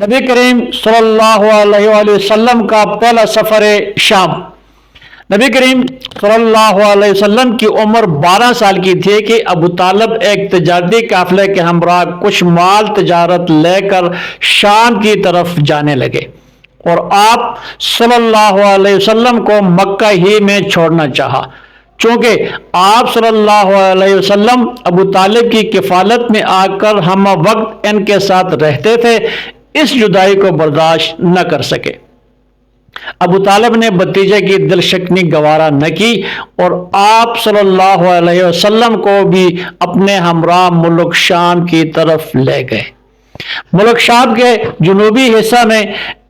نبی کریم صلی اللہ علیہ وآلہ وسلم کا پہلا سفر شام۔ نبی کریم صلی اللہ علیہ وسلم کی عمر 12 سال کی تھی کہ ابو طالب ایک تجارتی قافلے کے ہمراہ کچھ مال تجارت لے کر شام کی طرف جانے لگے اور آپ صلی اللہ علیہ وسلم کو مکہ ہی میں چھوڑنا چاہا۔ چونکہ آپ صلی اللہ علیہ وسلم ابو طالب کی کفالت میں آ کر ہم وقت ان کے ساتھ رہتے تھے، اس جدائی کو برداشت نہ کر سکے۔ ابو طالب نے بھتیجے کی دل شکنی گوارا نہ کی اور آپ صلی اللہ علیہ وسلم کو بھی اپنے ہمراہ ملک شام کی طرف لے گئے۔ ملک شام کے جنوبی حصہ میں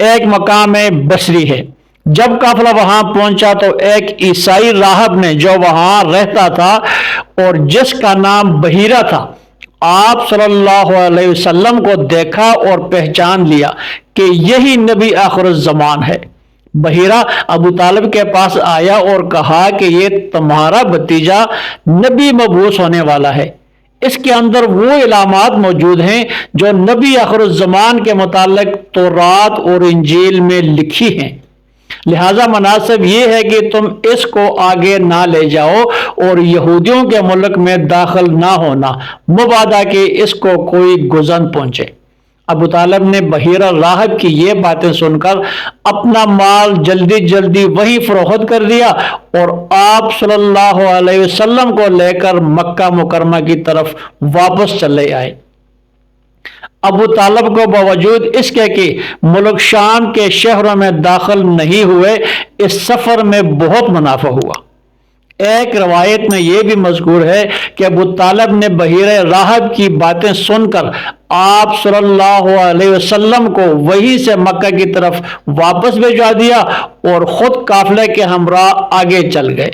ایک مقام بصری ہے۔ جب قافلہ وہاں پہنچا تو ایک عیسائی راہب نے جو وہاں رہتا تھا اور جس کا نام بحیرہ تھا، آپ صلی اللہ علیہ وسلم کو دیکھا اور پہچان لیا کہ یہی نبی آخر الزمان ہے۔ بحیرہ ابو طالب کے پاس آیا اور کہا کہ یہ تمہارا بھتیجا نبی مبعوث ہونے والا ہے، اس کے اندر وہ علامات موجود ہیں جو نبی آخر الزمان کے متعلق تورات اور انجیل میں لکھی ہیں، لہذا مناسب یہ ہے کہ تم اس کو آگے نہ لے جاؤ اور یہودیوں کے ملک میں داخل نہ ہونا، مبادا کہ اس کو کوئی گزن پہنچے۔ ابو طالب نے بحیرہ راہب کی یہ باتیں سن کر اپنا مال جلدی جلدی وہی فروخت کر دیا اور آپ صلی اللہ علیہ وسلم کو لے کر مکہ مکرمہ کی طرف واپس چلے آئے۔ ابو طالب کو باوجود اس کے کہ ملک شام کے شہروں میں داخل نہیں ہوئے، اس سفر میں بہت منافع ہوا۔ ایک روایت میں یہ بھی مذکور ہے کہ ابو طالب نے بحیرہ راہب کی باتیں سن کر آپ صلی اللہ علیہ وسلم کو وہیں سے مکہ کی طرف واپس بھجوا دیا اور خود قافلے کے ہمراہ آگے چل گئے۔